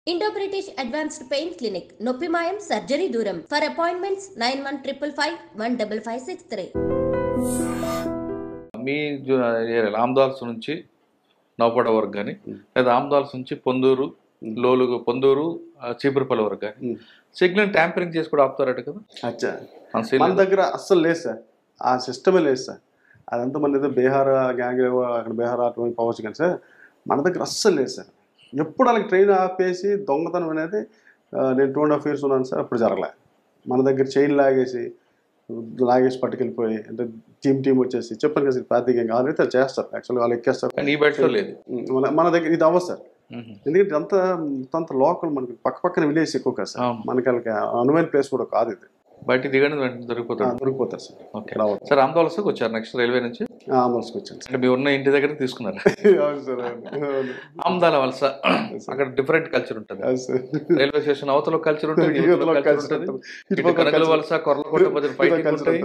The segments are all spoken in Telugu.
Indo British advanced pain clinic నొప్పి మాయం సర్జరీ దూరం ఫర్ అపాయింట్మెంట్స్ 9155515563. మీ ఆమ్దాల్స్ నుంచి నౌపడ వరకు కానీ లేదా ఆమ్దాల్స్ నుంచి పొందూరు లోలుగు పొందూరు చీపురుపల్లి వరకు కానీ సిగ్నల్ ట్యాంపరింగ్ చేసి కూడా ఆపుతారట కదా. అచ్చా మన దగ్గర అస్సలు లేదు సార్, ఆ సిస్టమే లేదు సార్. అదంతా మన ఏదో బీహార్ గ్యాంగ్ అక్కడ బీహార్ అటువంటి పోవచ్చు కానీ సార్ మన దగ్గర అస్సలు లేదు సార్. ఎప్పుడు వాళ్ళకి ట్రైన్ ఆపేసి దొంగతనం అనేది నేను 2.5 years ఉన్నాను సార్, అప్పుడు జరగలే. మన దగ్గర చైన్ లాగేసి పట్టుకెళ్ళిపోయి అంటే టీం వచ్చేసి చెప్పాను కదా ప్రాతికంగా ఆల్రెడీ చేస్తారు, యాక్చువల్గా వాళ్ళు ఎక్కేస్తారు. మన దగ్గర ఇది అవ్వదు సార్, ఎందుకంటే అంత లోకల్ మనకి పక్కన విలేజ్ ఎక్కువ కదా సార్, మనకి వాళ్ళకి అనువైన ప్లేస్ కూడా కాదు ఇది. బయట దిగండి దొరికిపోతారు సార్. ఓకే సార్, ఆందోళనకు వచ్చారు నెక్స్ట్ రైల్వే నుంచి ఆందోళనకు వచ్చాను అంటే మీ ఉన్న ఇంటి దగ్గర తీసుకున్నారు. ఆమ్దాల వలస అక్కడ డిఫరెంట్ కల్చర్ ఉంటుంది, రైల్వే స్టేషన్ అవతల కల్చర్ ఉంటుంది, కనగల వలస కొర్లకోట మధ్య ఫైటింగ్ ఉంటాయి.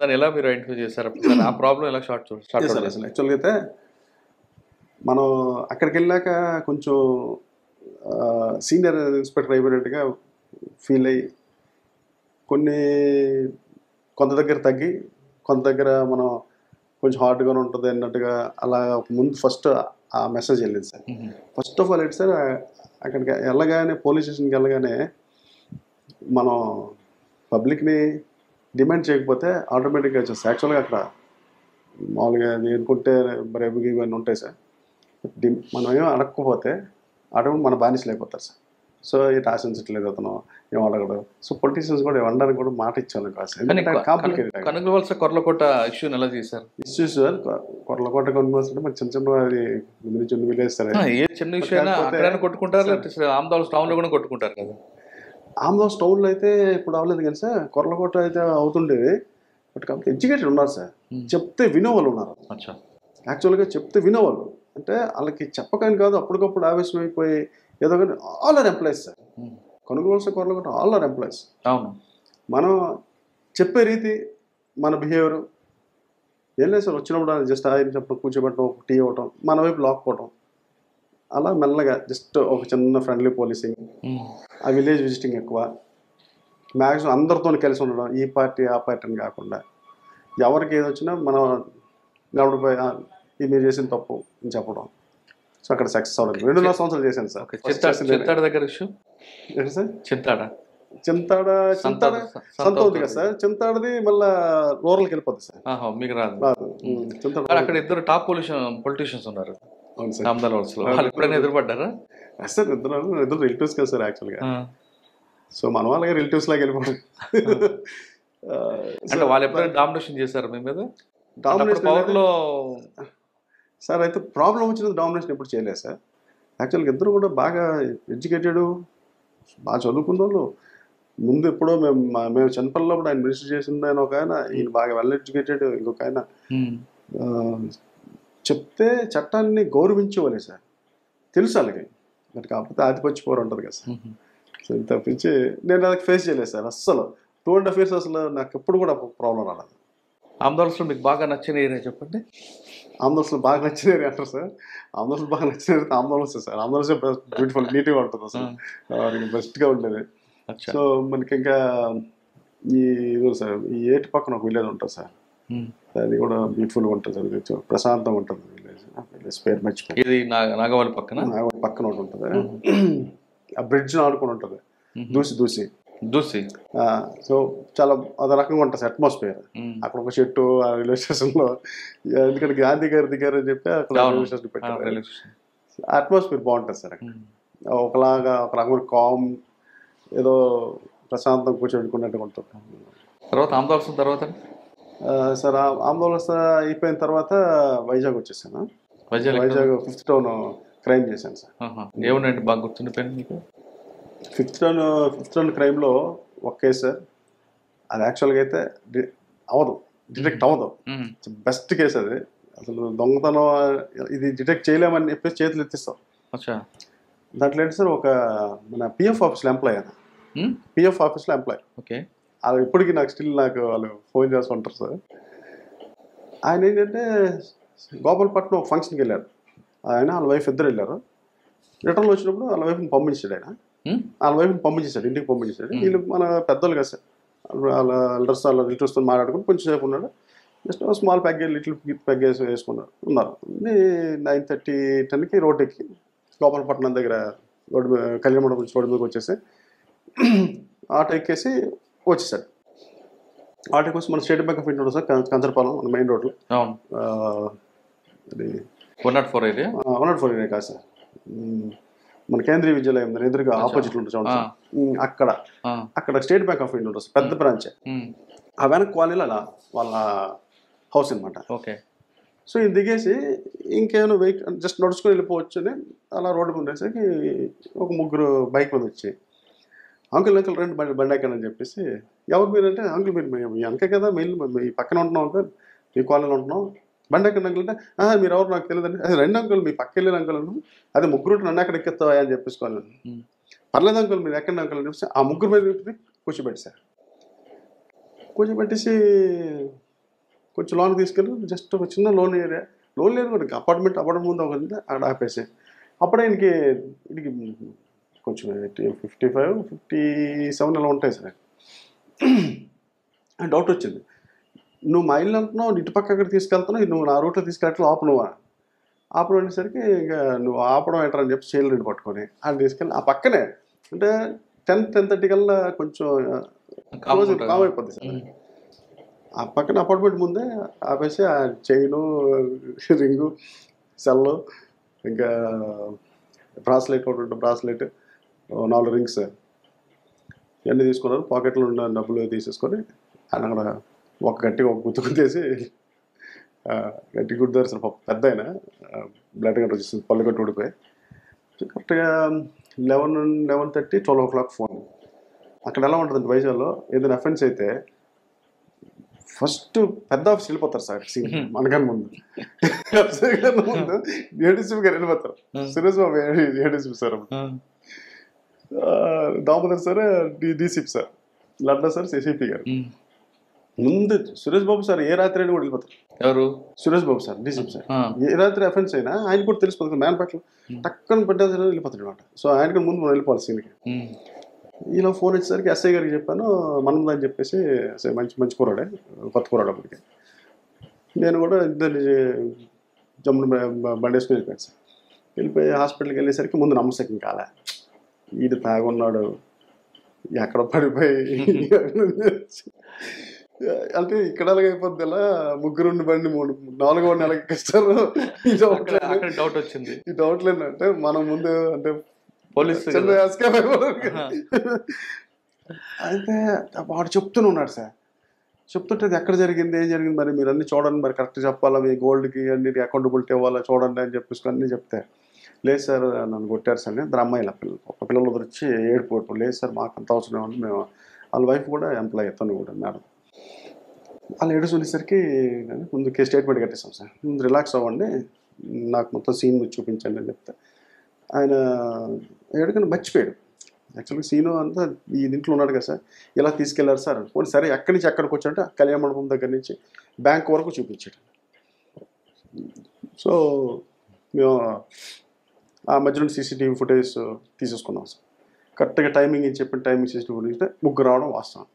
దాన్ని ఎలా మీరు ఐడెంటిఫై చేశారు, ఆ ప్రాబ్లం ఎలా స్టార్ట్ యాక్చువల్గా అయితే మనం అక్కడికి వెళ్ళాక కొంచెం సీనియర్ ఇన్స్పెక్టర్ అయిపోయినట్టుగా ఫీల్ అయ్యి కొంత దగ్గర తగ్గి కొంత దగ్గర మనం కొంచెం హార్డ్గానే ఉంటుంది అన్నట్టుగా అలా ముందు ఫస్ట్ ఆ మెసేజ్ వెళ్ళింది సార్. ఫస్ట్ ఆఫ్ ఆల్ ఏంటి సార్, అక్కడికి వెళ్ళగానే పోలీస్ స్టేషన్కి వెళ్ళగానే మనం పబ్లిక్ని డిమాండ్ చేయకపోతే ఆటోమేటిక్గా వచ్చేస్తాయి. యాక్చువల్గా అక్కడ మామూలుగా అనుకుంటే రేపు ఇవన్నీ ఉంటాయి సార్, మనం ఏమో అడగకపోతే ఆటోమేటిక్ మన బానిసలు అయిపోతారు సార్. సో ఇటు ఆశించట్లేదు అతను ఏం అడగడు. సో పొలిటీషియన్స్ కూడా ఇవ్వడానికి కూడా మాట ఇచ్చాను కాదు సార్. కనగల వలస కొర్లకోట ఇష్యూ ఎలా చేశారు? ఇష్యూ సార్ కొర్లకోట కొనుగోలు మనకి చిన్న అది ముందు నుంచి విలేజ్ సార్, ఏ చిన్న విషయం కొట్టుకుంటారు, ఆమ్దాల్స్ టౌన్ లో కూడా కొట్టుకుంటారు కదా. ఆమ్దాల్స్ టౌన్లో అయితే ఇప్పుడు అవ్వలేదు కానీ సార్, కొర్లకోట అయితే అవుతుండేది. బట్ కాబట్టి ఎడ్యుకేటెడ్ ఉన్నారు సార్, చెప్తే వినేవాళ్ళు ఉన్నారు. యాక్చువల్గా చెప్తే వినేవాళ్ళు అంటే వాళ్ళకి చెప్పకని కాదు, అప్పటికప్పుడు ఆవేశం అయిపోయి ఏదో కానీ ఆల్ ఆర్ ఎంప్లాయీస్ సార్. కొనుగోలు కొరలు ఆల్ ఆర్ ఎంప్లాయీస్. మనం చెప్పే రీతి మన బిహేవియర్ ఏం లేదు సార్, వచ్చినప్పుడు జస్ట్ ఆయన చెప్పడం కూర్చోబెట్టడం టీ ఇవ్వటం మన వైపు లాక్కోవటం అలా మెల్లగా జస్ట్ ఒక చిన్న ఫ్రెండ్లీ పోలీసింగ్, ఆ విలేజ్ విజిటింగ్ ఎక్కువ, మ్యాక్సిమం అందరితో కలిసి ఉండడం, ఈ పార్టీ ఆ పార్టీ అని కాకుండా ఎవరికి ఏది వచ్చినా మనం నిలబడిపోయి ఇది మీరు చేసిన తప్పు అని చెప్పడం. సో అక్కడ సక్సెస్ అవ్వడం 2.5 సంవత్సరాలు చేశాను సార్. చింతాడ దగ్గర ఇష్యూ ఏంటి సార్? చింతాడ సంత ఉంది కదా సార్, చింతాడది మళ్ళీ రూరల్కి వెళ్ళిపోద్ది సార్, మీకు రాదు. అక్కడ ఇద్దరు టాప్ పొలిటీషియన్స్ ఉన్నారు ఆమ్దాల వలసలో, ఎప్పుడైనా ఎదురుపడ్డారా సార్? ఇద్దరు రిలేటివ్స్ కదా సార్ యాక్చువల్గా. సో మన వాళ్ళగా రిలేటివ్స్ లాగా వెళ్ళిపోవడం. అంటే వాళ్ళు ఎప్పుడైనా డామినేషన్ చేశారు మీ మీద? డామినేషన్ సార్ అయితే ప్రాబ్లం వచ్చినది డామినేషన్ ఎప్పుడు చేయలేదు సార్. యాక్చువల్గా ఇద్దరు కూడా బాగా ఎడ్యుకేటెడ్, బాగా చదువుకున్న వాళ్ళు. ముందు ఎప్పుడో మేము చిన్నపిల్లలో కూడా ఆయన మినిస్టర్ చేసిన ఆయన ఒక ఆయన, ఈయన బాగా వెల్ ఎడ్యుకేటెడ్ ఇంకొక ఆయన. చెప్తే చట్టాన్ని గౌరవించేవాళ్ళే సార్, తెలుసు వాళ్ళకి. మరి కాకపోతే ఆధిపత్యపోరు ఉంటుంది కదా సార్. సో ఇంత తప్పించి నేను అది ఫేస్ చేయలేదు సార్ అస్సలు. 2.5 years అసలు నాకు ఎప్పుడు కూడా ప్రాబ్లం రాలేదు. ఆమ్దాల్స్లో మీకు బాగా నచ్చిన ఏరియా చెప్పండి. ఆమ్దాల్స్లో బాగా నచ్చిన ఏరియా అంటారు సార్. ఆమ్దాల్స్లో బాగా నచ్చిన ఏరియా ఆమ్దాల్స్ సార్. ఆమ్దాల్స్ బ్యూటిఫుల్ నీట్గా ఉంటుంది అసలు, బెస్ట్గా ఉండేది. సో మనకి ఇంకా ఇది సార్ ఈ ఏటి పక్కన ఒక విలేజ్ ఉంటుంది సార్, అది కూడా బ్యూటిఫుల్గా ఉంటుంది సార్, ప్రశాంతంగా ఉంటుంది విలేజ్ పేరు మర్చిపోయి. ఇది నాగవాళ్ళ పక్కన ఒకటి ఉంటుంది, ఆ బ్రిడ్జ్ ఆడుకొని ఉంటుంది దూసి. సో చాలా అదే రకంగా ఉంటుంది సార్ అట్మాస్ఫియర్. అక్కడ ఒక చెట్టు ఆ రైల్వే స్టేషన్లో, ఎందుకంటే గాంధీ గారు దిగారు అని చెప్పి అక్కడ రైల్వే స్టేషన్ పెట్టారు. అట్మాస్ఫియర్ బాగుంటుంది సార్ అక్కడ, ఒక రకమైన కామ్, ఏదో ప్రశాంతం కూర్చోబెట్టుకున్నట్టుగా ఉంటుంది. తర్వాత ఆమ్దాల్స్ తర్వాత సార్ ఆందోళన అయిపోయిన తర్వాత వైజాగ్ వచ్చేసాను. వైజాగ్ 5th Town క్రైమ్ చేశాను సార్. ఏముందండి బాగా గుర్తుండిపోయింది మీకు? 5th Town క్రైమ్లో ఒక కేసు సార్, అది యాక్చువల్గా అయితే డిటెక్ట్ అవ్వదు. బెస్ట్ కేసు అది. అసలు దొంగతనం ఇది డిటెక్ట్ చేయలేమని చెప్పేసి చేతులు ఎత్తిస్తాం. దాంట్లో ఏంటి సార్, ఒక మన పిఎఫ్ ఆఫీస్లో ఎంప్లాయ్, పిఎఫ్ ఆఫీస్లో ఎంప్లాయ్. ఓకే, అది ఇప్పటికీ నాకు వాళ్ళు ఫోన్ చేస్తుంటారు సార్. ఆయన ఏంటంటే గోపాలపట్నం ఒక ఫంక్షన్కి వెళ్ళారు, ఆయన వాళ్ళ వైఫ్ ఇద్దరు వెళ్ళారు. రిటర్న్లో వచ్చినప్పుడు వాళ్ళ వైఫ్ని పంపించాడు ఆయన. వాళ్ళ వైఫ్ని పంపించేశాడు, ఇంటికి పంపించేశాడు. వీళ్ళు మన పెద్దోళ్ళు కదా సార్, వాళ్ళ రిలేటివ్స్తో మాట్లాడుకుని కొంచెం సేపు ఉన్నాడు. Just small package little package వేసుకున్నారు ఉన్నారు. 9:30, 10కి రోడ్ ఎక్కి గోపాలపట్నం దగ్గర రోడ్డు మీద కళ్యాణ మండపం నుంచి రోడ్డు మీదకి వచ్చేసి ఆటో ఎక్కేసి వచ్చేసాడు. ఆటోకి వచ్చి మన state bank of India sir Kancharapalem మన మెయిన్ రోడ్లో. అది 104 ఏరియా 104 ఏరియా కాదు సార్, మన కేంద్రీయ విద్యాలయం ఎదురుగా ఆపోజిట్ ఉంటుంది చూడండి, అక్కడ స్టేట్ బ్యాంక్ ఆఫ్ ఇండియా ఉంటుంది పెద్ద బ్రాంచ్. ఆ వెనక కాలనీలో అలా వాళ్ళ హౌస్ అనమాట. ఓకే. సో ఇది దిగేసి ఇంకేమైనా వెహికల్ జస్ట్ నడుచుకొని వెళ్ళిపోవచ్చు అని అలా రోడ్డు మీద ఉండేసరికి ఒక ముగ్గురు బైక్ మీద వచ్చి అంకుల్ రెండు బండి ఎక్కడని చెప్పేసి, ఎవరు మీరు అంటే, అంకుల్ మీరు మీ అంకే కదా మీ పక్కన ఉంటున్నాం అంకుల్, మీ కాలనీలో ఉంటున్నాం, బండి ఎక్కడ అంకుల్ అంటే, మీరు ఎవరు నాకు తెలియదండి. అది రెండు అంకుల్ మీ పక్క వెళ్ళిన అంకుల్ అన్నాను. అదే ముగ్గురు నన్ను ఎక్కడ ఎక్కిస్తావా అని చెప్పేసుకోవాలి. పర్లేదు అంకుల్ మీరు ఎక్కడ అంకుల్ అని చెప్పేసి ఆ ముగ్గురు మీద కూర్చోబెట్టేశారు. కూర్చోబెట్టేసి కొంచెం లోన్ తీసుకెళ్ళి జస్ట్ ఒక చిన్న లోన్ ఏరియా కూడా అపార్ట్మెంట్ ముందు ఒక అక్కడ ఆపేసి, అప్పుడే ఇంటికి కొంచెం 55, 57 ఇలా ఉంటాయి సార్. డౌట్ వచ్చింది, నువ్వు మా ఇల్లు అంటున్నావు, ఇటు పక్క అక్కడ తీసుకెళ్తున్నావు, నువ్వు నా రూట్లో తీసుకెళ్ళట్లు ఆపను అనేసరికి ఇంకా నువ్వు ఆపడం ఏంటని చెప్పి చైల్డ్ రెడ్డి పట్టుకొని ఆయన తీసుకెళ్ళి ఆ పక్కనే అంటే 10-10:30 కల్లా కొంచెం కామ్ అయిపోద్ది సార్. ఆ పక్కన అపార్ట్మెంట్ ముందే ఆపేసి ఆ చైను, రింగు, సెల్లు, ఇంకా బ్రాస్లెట్ 4 రింగ్స్ ఇవన్నీ తీసుకున్నారు. పాకెట్లో ఉన్న డబ్బులు తీసేసుకొని ఆయన అక్కడ గట్టిగా ఒక గుర్తుకుతేసి గట్టి గుర్తారు సార్. పెద్ద ఆయన బ్లడ్ గట్ట వచ్చేసింది, పళ్ళు గట్టు ఊడిపోయి. కరెక్ట్గా 11:30, 12 o'clock ఫోన్. అక్కడ ఎలా ఉంటుందండి వైజాగ్లో, ఏదైనా అఫెన్స్ అయితే ఫస్ట్ పెద్ద ఆఫీస్ వెళ్ళిపోతారు సార్. మనకన్నా ముందు ఏడీసీపీ గారు వెళ్ళిపోతారు. Suresh Babu ADCP sir, Damodar sir DCP sir, Ladda sir CCP గారు. ముందు సురేష్ బాబు సార్ ఏ రాత్రి అయినా కూడా వెళ్ళిపోతారు. ఎవరు? Suresh Babu sir DCP sir. ఏ రాత్రి అఫెన్స్ అయినా ఆయన కూడా తెలిసిపోతుంది, మ్యాన్పాట్లో టక్కన పడ్డారు వెళ్ళిపోతాడు అనమాట. సో ఆయనకి ముందు మనం వెళ్ళిపోవాలి సీన్కి. ఇలా ఫోన్ వచ్చేసరికి ఎస్ఐ గారికి చెప్పాను, మనం అని చెప్పేసి మంచి కూరాడే, కొత్త కూరాడు అప్పటికి. నేను కూడా ఇద్దరు జమ్మును బండి వేసుకుని వెళ్ళిపోయాను సార్. వెళ్ళిపోయి హాస్పిటల్కి వెళ్ళేసరికి ముందు నమ్మశక్యం కాలే, ఈడు తాగున్నాడు ఎక్కడ పడిపోయి అంటే ఇక్కడ ఎలాగైపోద్ది, ఇలా ముగ్గురుండి బండి 4వ నెలకి ఎక్కిస్తారు. డౌట్ వచ్చింది. ఈ డౌట్ లేదంటే మనం ముందు అంటే పోలీసు అయితే వాడు చెప్తూనే ఉన్నాడు సార్. చెప్తుంటే అది ఎక్కడ జరిగింది, ఏం జరిగింది, మరి మీరు అన్ని చూడండి, మరి కరెక్ట్ చెప్పాలా, మీ గోల్డ్కి అన్ని అకౌంటబిలిటీ ఇవ్వాలా చూడండి అని చెప్పేసి అన్నీ చెప్తే, లేదు సార్ నన్ను కొట్టారు సార్. ఇద్దరు అమ్మాయిల పిల్లలు వచ్చి ఏడుపోవటం, లేదు సార్ మాకు అంత అవసరం ఏమన్నా, మేము వాళ్ళ వైఫ్ కూడా ఎంప్లాయ్ తను కూడా మేడం. వాళ్ళు ఏడుచుకునేసరికి ముందు స్టేట్మెంట్ కట్టేస్తాం సార్, ముందు రిలాక్స్ అవ్వండి, నాకు మొత్తం సీన్ చూపించండి అని చెప్తే ఆయన ఏడుకని మర్చిపోయాడు. యాక్చువల్గా సీను అంతా ఈ దీంట్లో ఉన్నాడు కదా సార్, ఇలా తీసుకెళ్లారు సార్. పోనీ సరే ఎక్కడి నుంచి ఎక్కడికి వచ్చాడంటే కళ్యాణ మండపం దగ్గర నుంచి బ్యాంక్ వరకు చూపించాడు. సో మేము ఆ మధ్యలో సీసీటీవీ ఫుటేజ్ తీసేసుకున్నాం సార్. కరెక్ట్గా టైమింగ్ అని చెప్పిన టైమింగ్ సీసీటీవీ ఫుటేజ్ ముగ్గురు రావడం వాస్తవం.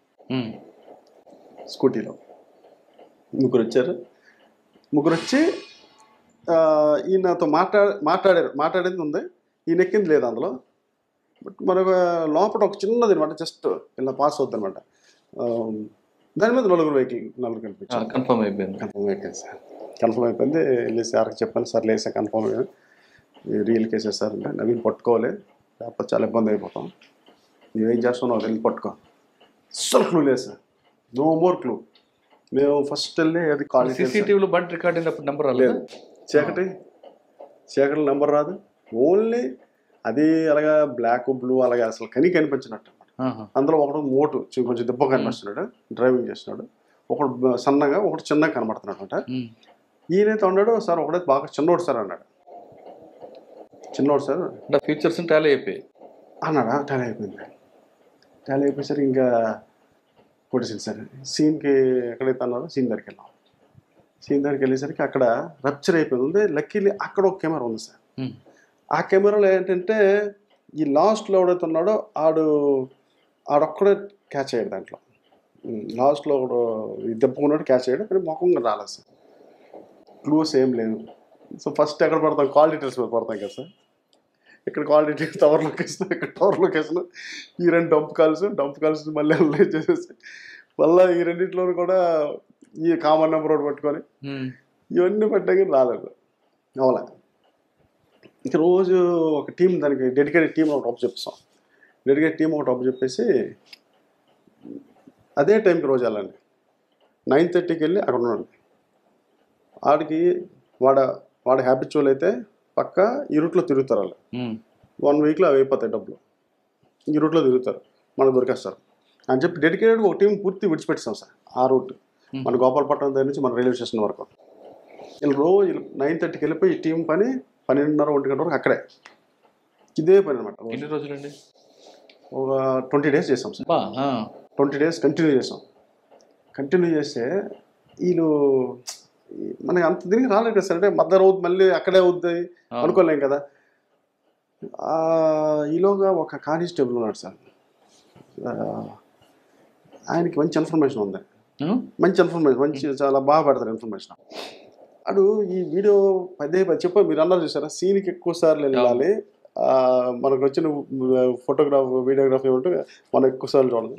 స్కూటీలో ముగ్గురు వచ్చారు. ముగ్గురు వచ్చి ఈయనతో మాట్లాడేది ఉంది, ఈయన ఎక్కింది లేదు అందులో. బట్ మరొక లోపల ఒక చిన్నది అనమాట, జస్ట్ ఇలా పాస్ అవుద్ది అనమాట. దాని మీద నలుగురు కనిపించారు. కన్ఫర్మ్ అయిపోయింది సార్. కన్ఫర్మ్ అయిపోయింది. వెళ్ళేసి సార్కి చెప్పాను, సార్ లేదు సార్ కన్ఫర్మ్ అయ్యింది, రియల్ కేసెస్ సార్ అంటే, నవీన్ పట్టుకోవాలి లేకపోతే చాలా ఇబ్బంది అయిపోతాం, నువ్వేం చేస్తున్నావు వెళ్ళి పట్టుకో. అస్సలు క్లూ లేదు సార్, నో మోర్ క్లూ. మేము ఫస్ట్ వెళ్ళి అది కాల్ సీసీటీవీలో బండి రికార్డ్ అయినప్పుడు నెంబర్ రాలేదు, చీకటి నెంబర్ రాదు, ఓన్లీ అది అలాగా బ్లాక్ బ్లూ అలాగే అసలు కనిపించినట్టు. అందులో ఒకడు మోటు కొంచెం దెబ్బ కనిపిస్తున్నాడు, డ్రైవింగ్ చేస్తున్నాడు, ఒకడు సన్నగా ఒకటి చిన్నగా కనబడుతున్నాడు అనమాట. ఈయనైతే అన్నాడు, సార్ ఒకడైతే బాగా చిన్నోడు సార్ అన్నాడు. చిన్నోడు సార్ ఫీచర్స్ టాలీ అయిపోయి అన్నాడా, టాలీ అయిపోయింది. టాలీ అయిపోయేసరికి ఇంకా కొట్టేసింది సార్. సీన్కి ఎక్కడైతే అన్నారో సీన్ దగ్గరికి వెళ్ళాం. సీన్ దగ్గరికి వెళ్ళేసరికి అక్కడ రప్చర్ అయిపోయింది ఉంది. లక్కీలీ అక్కడ ఒక కెమెరా ఉంది సార్. ఆ కెమెరాలో ఏంటంటే ఈ లాస్ట్లో ఎవడైతే ఉన్నాడో ఆడొక్కడే క్యాచ్ అయ్యాడు దాంట్లో. లాస్ట్లో దెబ్బకున్నాడు క్యాచ్ అయ్యాడు, కానీ ముఖంగా రాలేదు సార్. క్లూస్ ఏం లేదు. సో ఫస్ట్ ఎక్కడ పడతాం, కాల్ డీటెయిల్స్ మీద పడతాం కదా సార్. ఇక్కడ కాల్ డీటెయిల్స్, టవర్ లొకేషన్, ఇక్కడ టవర్ లొకేషన్, ఈ 2 డంప్ కాల్స్ మళ్ళీ అనలైజ్ చేసేసి మళ్ళీ ఈ రెండింటిలో కూడా ఈ కామన్ నెంబర్ ఒకటి పట్టుకొని ఇవన్నీ పట్టాక రాలేదు, అవలే. ఇక రోజు ఒక టీం, దానికి డెడికేటెడ్ టీం ఒకటి అప్ చెప్తాం. చెప్పేసి అదే టైంకి రోజు వెళ్ళండి. 9:30కి వెళ్ళి అక్కడ ఉన్నాడు. ఆడికి వాడు హ్యాబిచువల్ అయితే పక్క ఈ రూట్లో తిరుగుతారు వాళ్ళు. 1 వీక్లో అవి అయిపోతాయి డబ్బులు. ఈ రూట్లో తిరుగుతారు, మనకు దొరికేస్తారు అని చెప్పి డెడికేటెడ్గా ఒక టీం పూర్తి విడిచిపెట్టాం సార్. ఆ రూట్ మన గోపాలపట్నం దగ్గర నుంచి మన రైల్వే స్టేషన్ వరకు. వీళ్ళు రోజు 9:30కి వెళ్ళిపోయి ఈ టీం పని 12:30, 1 గంట వరకు అక్కడే. ఇదే పని అనమాట. ఎన్ని రోజులండి? ఒక 20 days చేసాం సార్. 20 days కంటిన్యూ చేసాం. కంటిన్యూ చేస్తే వీళ్ళు మనకి అంత దీనికి రాలేదు కదా సార్. అంటే మద్దరు అవుతుంది, మళ్ళీ అక్కడే అవుతుంది అనుకోలేం కదా. ఈలోగా ఒక కానిస్టేబుల్ ఉన్నాడు సార్, ఆయనకి మంచి ఇన్ఫర్మేషన్ ఉంది. మంచి చాలా బాగా పెడతారు ఇన్ఫర్మేషన్. అడు ఈ వీడియో పదే చెప్పారు, మీరు అన్నారు చూసారా, సీన్కి ఎక్కువ సార్లు వెళ్ళాలి, మనకు వచ్చిన వీడియోగ్రఫీ ఏమంటే మనం ఎక్కువ సార్లు చూడాలి.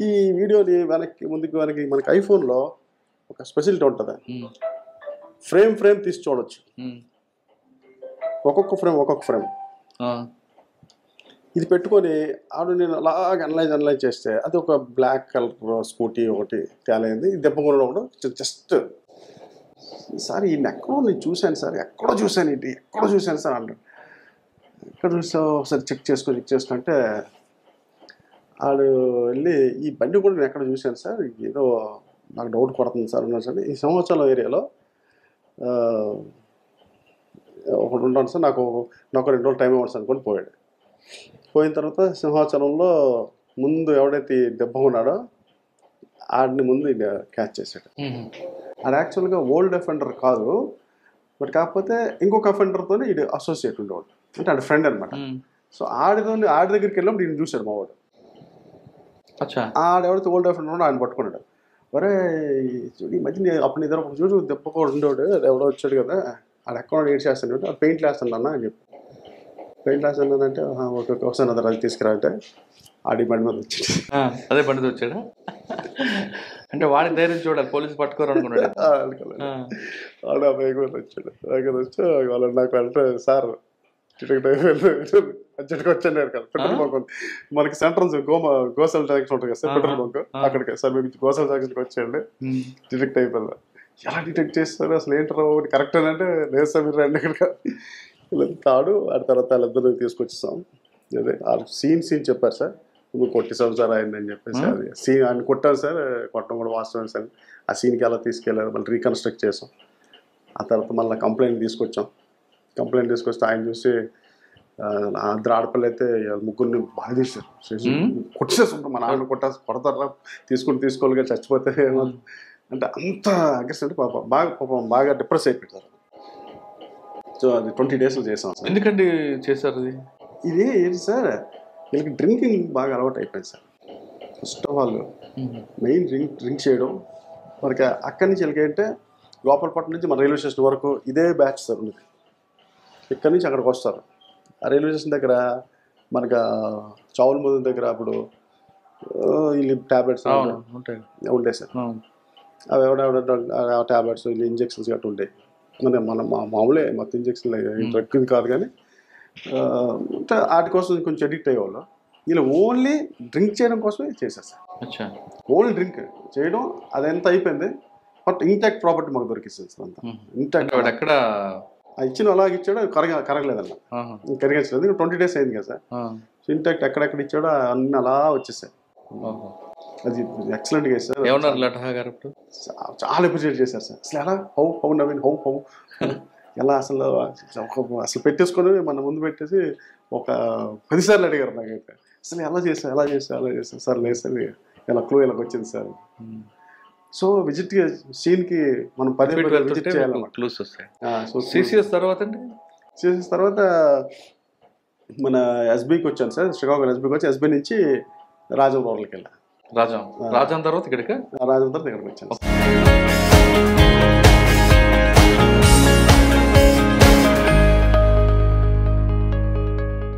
ఈ వీడియోని ముందుకు మనకి ఐఫోన్లో ఒక స్పెషాలిటీ ఉంటుంది, ఫ్రేమ్ తీసి చూడొచ్చు. ఒక్కొక్క ఫ్రేమ్ ఇది పెట్టుకొని నేను అలాగ అనలైజ్ చేస్తే అది ఒక బ్లాక్ కలర్ స్కూటీ ఒకటి తేలైంది. దెబ్బ కూడా ఒకటి జస్ట్ సార్ ఈయన నేను చూశాను సార్, ఎక్కడో చూశాను సార్ అంటాడు. ఎక్కడ చూసావు ఒకసారి చెక్ చేసుకుంటే ఆడు వెళ్ళి ఈ బండి కూడా నేను ఎక్కడ చూశాను సార్, ఏదో నాకు డౌట్ కొడుతుంది సార్ అన్నాడు సార్. ఈ సంవత్సరం ఏరియాలో ఒకటి ఉంటాను సార్, నాకు 2 రోజులు టైం ఇవ్వండి సార్ అనుకొని పోయాడు. పోయిన తర్వాత సింహాచలంలో ముందు ఎవడైతే దెబ్బ ఉన్నాడో ఆడిని ముందు క్యాచ్ చేశాడు. అది యాక్చువల్గా ఓల్డ్ అఫెండర్ కాదు, బట్ కాకపోతే ఇంకొక అఫెండర్తో ఇది అసోసియేట్ ఉండేవాడు, అంటే ఆడి ఫ్రెండ్ అనమాట. సో ఆడి దగ్గరికి వెళ్ళినప్పుడు ఈయన చూశాడు మా వాడు. ఆడెవరైతే ఓల్డ్ అఫెండర్ ఉన్నాడో ఆయన పట్టుకున్నాడు. ఒరే ఈ మధ్య అప్పుడు నిద్ర చూడు దెబ్బ కూడా ఉండేవాడు, ఎవడో వచ్చాడు కదా, ఆడ అకౌంట్ ఏడ్ చేస్తాను, పెయింట్ వేస్తాను అని చెప్పి. పెయింట్ వేస్తానంటే ఓకే ఒకసారి అది తీసుకురా అంటే ఆడి బండి మీద వచ్చాడు. అదే బండి వచ్చాడు అంటే వాడి ధైర్యం చూడాలి, పోలీసు పట్టుకోరు అనుకున్నాడు. ఆడ వేగం వచ్చాడు. వచ్చి వాళ్ళు నాకు అంటే సార్ అర్జెంట్గా వచ్చాను కదా పెట్రోల్ బంక్, మనకి సెంట్రల్ గోసల్ జంక్షన్ ఉంటుంది కదా సార్, పెట్రోల్ బంక్ అక్కడికి సార్ మీకు గోసల్ జంక్షన్కి వచ్చేయండి. డిటెక్ట్ అయిపోయింది. ఎలా డిటెక్ట్ చేస్తారు అసలు ఏంటారు కరెక్ట్ అని అంటే లేదు సార్ మీరు రండి ఇక్కడ తాడు. ఆ తర్వాత వాళ్ళిద్దరు తీసుకొచ్చేస్తాం. అదే ఆ సీన్ చెప్పారు సార్, నువ్వు కొట్టేసావు సార్ ఆయన అని చెప్పేసి. అది సీన్ ఆయన కొట్టాను సార్, కొట్టడం కూడా వాస్తవం సార్. ఆ సీన్కి ఎలా తీసుకెళ్ళారు మళ్ళీ రీకన్స్ట్రక్ట్ చేసాం. ఆ తర్వాత మళ్ళీ కంప్లైంట్ తీసుకొస్తే ఆయన చూసి అందరు ఆడపిల్ల అయితే ముగ్గురిని బాగా తీశారు, కొట్టేస్తుంటారు. మా నాన్న కొడతారా తీసుకోవాలి చచ్చిపోతే అంటే అంత అగ్రెసివ్ అంటే బాగా డిప్రెస్ అయిపోతారు. సో అది 20 days చేసాం సార్. ఎందుకండి చేశారు ఇది ఏంటి సార్, వీళ్ళకి డ్రింకింగ్ బాగా అలవాటు అయిపోయింది sir. First of all main drink చేయడం. మనకి అక్కడి నుంచి వీళ్ళకి ఏంటంటే గోపాలపట్నం నుంచి మన రైల్వే స్టేషన్ వరకు ఇదే బ్యాచ్ సార్ ఉంది. ఇక్కడి నుంచి అక్కడికి వస్తారు. ఆ రైల్వే స్టేషన్ దగ్గర మనకి చావుల ముందు దగ్గర అప్పుడు వీళ్ళు ట్యాబ్లెట్స్ ఉంటాయి సార్. అవి ఆ ట్యాబ్లెట్స్ ఇంజెక్షన్స్ గట్రా ఉంటాయి. మన మామూలే మొత్తం ఇంజెక్షన్ డ్రగ్ ఇది కాదు, కానీ అంటే వాటి కోసం కొంచెం అడిక్ట్ అయ్యేవాళ్ళు. వీళ్ళు ఓన్లీ డ్రింక్ చేయడం కోసమే చేశారు సార్. ఓన్లీ డ్రింక్ చేయడం అదంతా అయిపోయింది. బట్ ఇంటాక్ట్ ప్రాపర్టీ మాకు దొరికిస్తుంది సార్. అంతా ఇంటాక్ట్ ఎక్కడ ఇచ్చిన అలాగే ఇచ్చాడు, కరగలేదన్న, కరిగించలేదు. 20 days అయింది కదా సార్. సో ఇంటాక్ట్ ఎక్కడెక్కడ ఇచ్చాడో అన్నీ అలా వచ్చేసాయి. అది ఎక్సలెంట్గా సార్. చాలా అప్రిషియేట్ చేశారు సార్. అసలు ఎలా హౌ నవీన్ హౌ ఎలా అసలు పెట్టేసుకొని మన ముందు పెట్టేసి ఒక 10 సార్లు అడిగారు నాకైతే. అసలు ఎలా చేసా సార్ లేదు సార్ ఇలా క్లూ ఇలాగ వచ్చింది సార్. సో సీన్కి మనం 10 విజిట్ చేయాలన్నమాట. CCS తర్వాత చేసిన తర్వాత మన ఎస్బీకి వచ్చాను సార్, శ్రీకాకుళం ఎస్బీకి వచ్చి ఎస్బీ నుంచి రాజం రోడ్లకి వెళ్ళాను. రాజం తర్వాత ఇక్కడికి రాజం తర్వాత ఇక్కడికి వచ్చాను.